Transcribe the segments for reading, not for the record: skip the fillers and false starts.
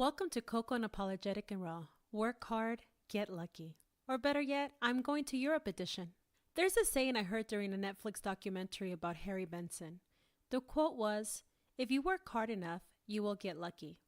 Welcome to Coco Unapologetic and Raw. Work hard, get lucky. Or better yet, I'm going to Europe edition. There's a saying I heard during a Netflix documentary about Harry Benson. The quote was, "If you work hard enough, you will get lucky."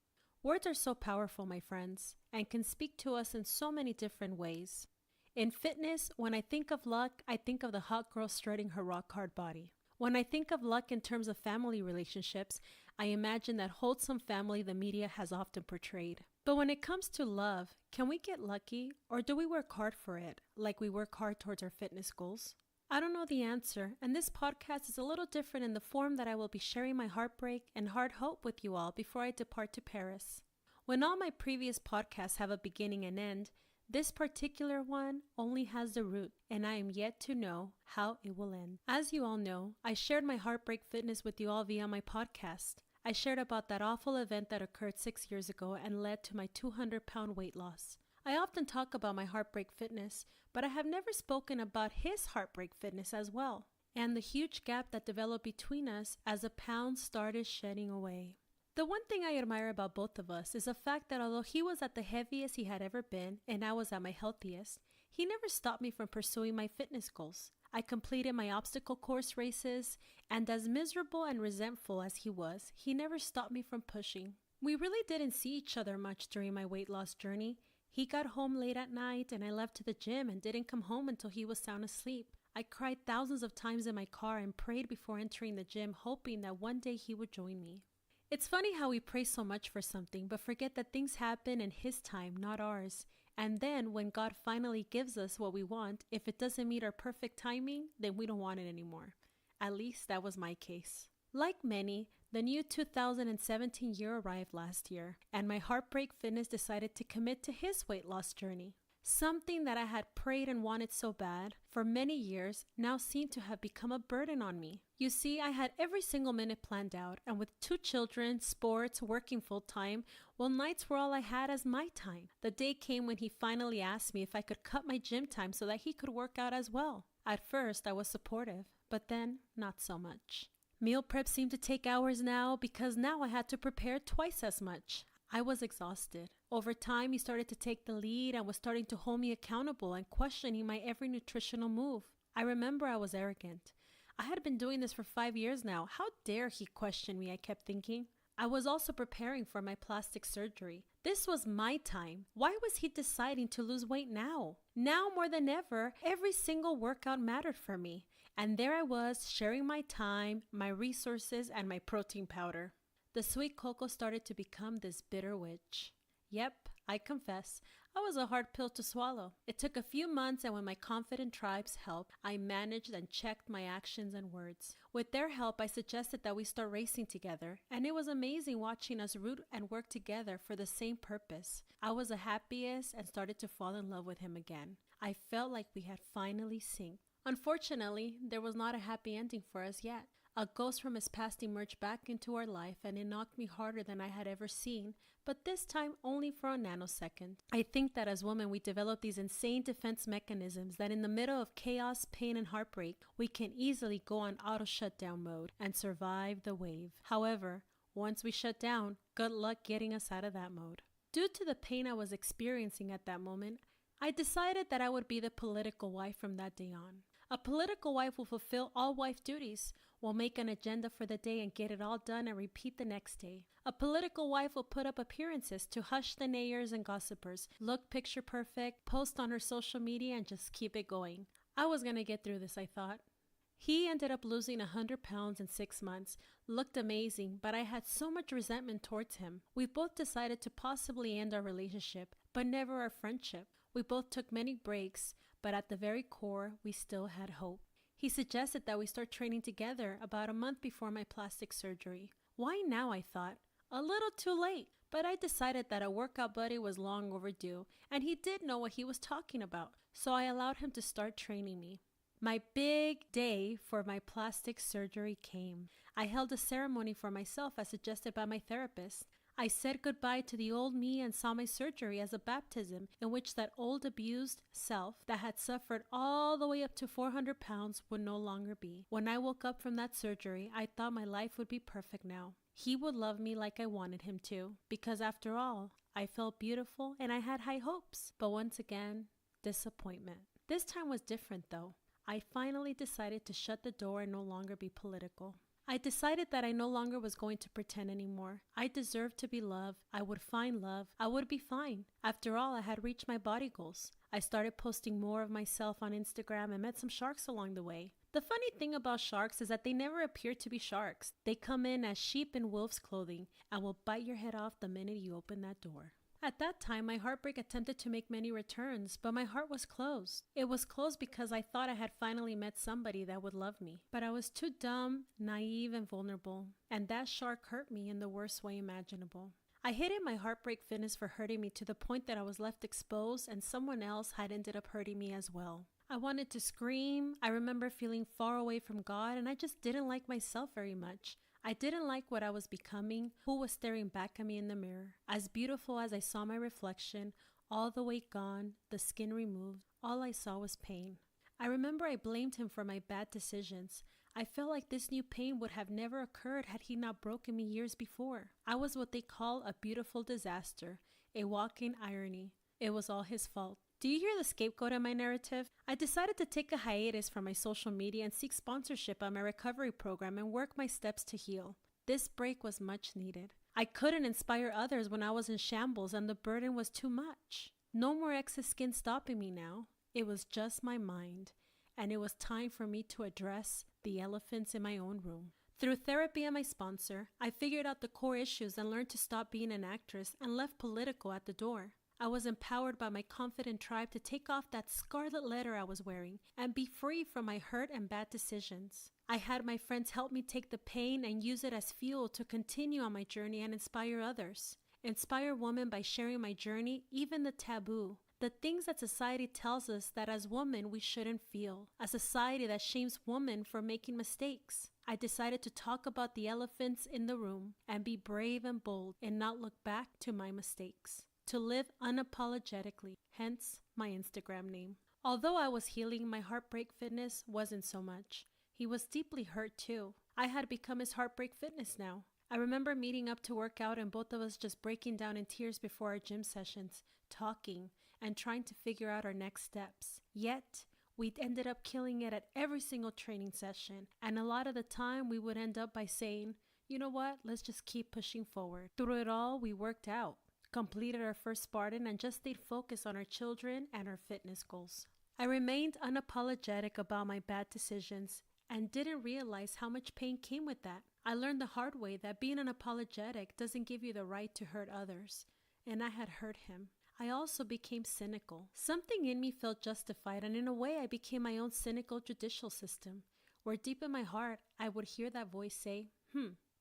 Words are so powerful, my friends, and can speak to us in so many different ways. In fitness, when I think of luck, I think of the hot girl strutting her rock-hard body. When I think of luck in terms of family relationships, I imagine that wholesome family the media has often portrayed. But when it comes to love, can we get lucky, or do we work hard for it, like we work hard towards our fitness goals? I don't know the answer, and this podcast is a little different in the form that I will be sharing my heartbreak and hard hope with you all before I depart to Paris. When all my previous podcasts have a beginning and end, this particular one only has the root, and I am yet to know how it will end. As you all know, I shared my heartbreak fitness with you all via my podcast. I shared about that awful event that occurred 6 years ago and led to my 200-pound weight loss. I often talk about my heartbreak fitness, but I have never spoken about his heartbreak fitness as well, and the huge gap that developed between us as the pounds started shedding away. The one thing I admire about both of us is the fact that although he was at the heaviest he had ever been and I was at my healthiest, he never stopped me from pursuing my fitness goals. I completed my obstacle course races, and as miserable and resentful as he was, he never stopped me from pushing. We really didn't see each other much during my weight loss journey. He got home late at night and I left to the gym and didn't come home until he was sound asleep. I cried thousands of times in my car and prayed before entering the gym, hoping that one day he would join me. It's funny how we pray so much for something, but forget that things happen in His time, not ours. And then when God finally gives us what we want, if it doesn't meet our perfect timing, then we don't want it anymore. At least that was my case. Like many, the new 2017 year arrived last year, and my heartbreak fitness decided to commit to his weight loss journey. Something that I had prayed and wanted so bad for many years now seemed to have become a burden on me. You see, I had every single minute planned out, and with 2 children, sports, working full time, well, nights were all I had as my time. The day came when he finally asked me if I could cut my gym time so that he could work out as well. At first, I was supportive, but then not so much. Meal prep seemed to take hours now because now I had to prepare twice as much. I was exhausted. Over time, he started to take the lead and was starting to hold me accountable and questioning my every nutritional move. I remember I was arrogant. I had been doing this for 5 years now. How dare he question me, I kept thinking. I was also preparing for my plastic surgery. This was my time. Why was he deciding to lose weight now? Now more than ever, every single workout mattered for me. And there I was, sharing my time, my resources, and my protein powder. The sweet cocoa started to become this bitter witch. Yep, I confess, I was a hard pill to swallow. It took a few months, and with my confident tribe's help, I managed and checked my actions and words. With their help, I suggested that we start racing together, and it was amazing watching us root and work together for the same purpose. I was the happiest and started to fall in love with him again. I felt like we had finally synced. Unfortunately, there was not a happy ending for us yet. A ghost from his past emerged back into our life, and it knocked me harder than I had ever seen, but this time only for a nanosecond. I think that as women we develop these insane defense mechanisms that in the middle of chaos, pain, and heartbreak, we can easily go on auto shutdown mode and survive the wave. However, once we shut down, good luck getting us out of that mode. Due to the pain I was experiencing at that moment, I decided that I would be the political wife from that day on. A political wife will fulfill all wife duties, will make an agenda for the day and get it all done and repeat the next day. A political wife will put up appearances to hush the naysayers and gossipers, look picture perfect, post on her social media, and just keep it going. I was going to get through this, I thought. He ended up losing 100 pounds in 6 months, looked amazing, but I had so much resentment towards him. We both decided to possibly end our relationship, but never our friendship. We both took many breaks, but at the very core, we still had hope. He suggested that we start training together about a month before my plastic surgery. Why now, I thought? A little too late, but I decided that a workout buddy was long overdue, and he did know what he was talking about, so I allowed him to start training me. My big day for my plastic surgery came. I held a ceremony for myself as suggested by my therapist. I said goodbye to the old me and saw my surgery as a baptism in which that old abused self that had suffered all the way up to 400 pounds would no longer be. When I woke up from that surgery, I thought my life would be perfect now. He would love me like I wanted him to, because after all, I felt beautiful and I had high hopes. But once again, disappointment. This time was different though. I finally decided to shut the door and no longer be political. I decided that I no longer was going to pretend anymore. I deserved to be loved. I would find love. I would be fine. After all, I had reached my body goals. I started posting more of myself on Instagram and met some sharks along the way. The funny thing about sharks is that they never appear to be sharks. They come in as sheep in wolf's clothing and will bite your head off the minute you open that door. At that time, my heartbreak attempted to make many returns, but my heart was closed. It was closed because I thought I had finally met somebody that would love me. But I was too dumb, naive, and vulnerable, and that shark hurt me in the worst way imaginable. I hated my heartbreak fitness for hurting me to the point that I was left exposed and someone else had ended up hurting me as well. I wanted to scream. I remember feeling far away from God, and I just didn't like myself very much. I didn't like what I was becoming, who was staring back at me in the mirror. As beautiful as I saw my reflection, all the weight gone, the skin removed, all I saw was pain. I remember I blamed him for my bad decisions. I felt like this new pain would have never occurred had he not broken me years before. I was what they call a beautiful disaster, a walking irony. It was all his fault. Do you hear the scapegoat in my narrative? I decided to take a hiatus from my social media and seek sponsorship on my recovery program and work my steps to heal. This break was much needed. I couldn't inspire others when I was in shambles and the burden was too much. No more excess skin stopping me now. It was just my mind, and it was time for me to address the elephants in my own room. Through therapy and my sponsor, I figured out the core issues and learned to stop being an actress and left political at the door. I was empowered by my confident tribe to take off that scarlet letter I was wearing and be free from my hurt and bad decisions. I had my friends help me take the pain and use it as fuel to continue on my journey and inspire others. Inspire women by sharing my journey, even the taboo, the things that society tells us that as women we shouldn't feel, a society that shames women for making mistakes. I decided to talk about the elephants in the room and be brave and bold and not look back to my mistakes. To live unapologetically, hence my Instagram name. Although I was healing, my heartbreak fitness wasn't so much. He was deeply hurt too. I had become his heartbreak fitness now. I remember meeting up to work out and both of us just breaking down in tears before our gym sessions, talking and trying to figure out our next steps. Yet, we ended up killing it at every single training session, and a lot of the time we would end up by saying, you know what, let's just keep pushing forward. Through it all, we worked out, completed our first Spartan, and just stayed focused on our children and our fitness goals. I remained unapologetic about my bad decisions and didn't realize how much pain came with that. I learned the hard way that being unapologetic doesn't give you the right to hurt others, and I had hurt him. I also became cynical. Something in me felt justified, and in a way I became my own cynical judicial system, where deep in my heart I would hear that voice say,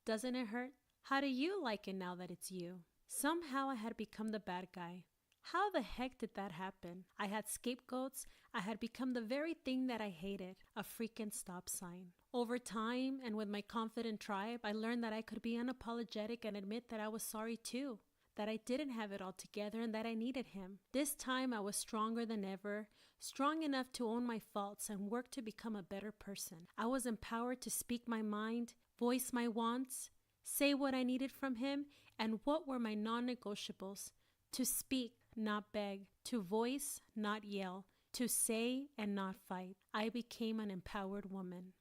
doesn't it hurt? How do you like it now that it's you? Somehow I had become the bad guy. How the heck did that happen? I had scapegoats. I had become the very thing that I hated, a freaking stop sign. Over time and with my confident tribe, I learned that I could be unapologetic and admit that I was sorry too, that I didn't have it all together and that I needed him. This time I was stronger than ever, strong enough to own my faults and work to become a better person. I was empowered to speak my mind, voice my wants, say what I needed from him, and what were my non-negotiables. To speak, not beg. To voice, not yell. To say and not fight. I became an empowered woman.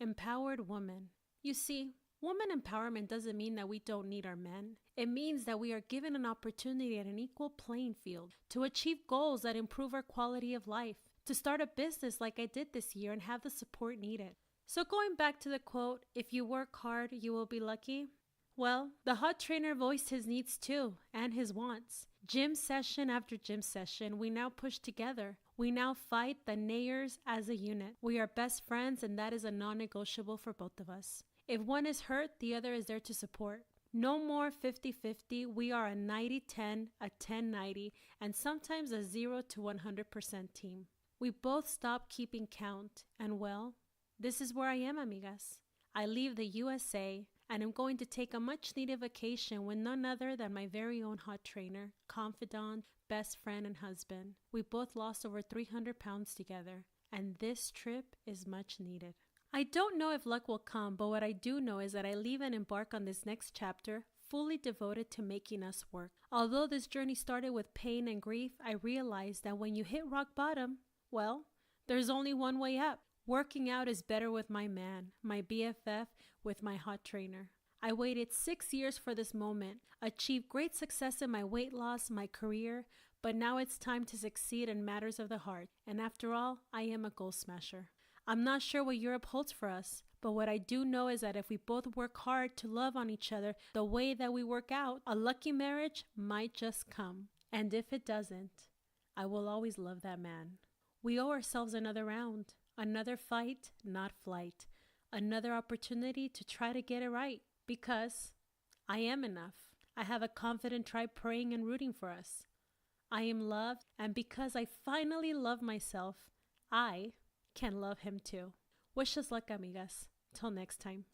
Empowered woman. You see, woman empowerment doesn't mean that we don't need our men. It means that we are given an opportunity at an equal playing field to achieve goals that improve our quality of life, to start a business like I did this year and have the support needed. So going back to the quote, if you work hard, you will be lucky. Well, the hot trainer voiced his needs too, and his wants. Gym session after gym session, we now push together. We now fight the nayers as a unit. We are best friends, and that is a non-negotiable for both of us. If one is hurt, the other is there to support. No more 50-50. We are a 90-10, a 10-90, and sometimes a 0 to 100% team. We both stop keeping count, and well, this is where I am, amigas. I leave the USA, and I'm going to take a much-needed vacation with none other than my very own hot trainer, confidant, best friend, and husband. We both lost over 300 pounds together, and this trip is much needed. I don't know if luck will come, but what I do know is that I leave and embark on this next chapter fully devoted to making us work. Although this journey started with pain and grief, I realized that when you hit rock bottom, well, there's only one way up. Working out is better with my man, my BFF, with my hot trainer. I waited 6 years for this moment, achieved great success in my weight loss, my career, but now it's time to succeed in matters of the heart. And after all, I am a goal smasher. I'm not sure what Europe holds for us, but what I do know is that if we both work hard to love on each other the way that we work out, a lucky marriage might just come. And if it doesn't, I will always love that man. We owe ourselves another round, another fight, not flight, another opportunity to try to get it right. Because I am enough. I have a confident tribe praying and rooting for us. I am loved, and because I finally love myself, I can love him too. Wish us luck, amigas. Till next time.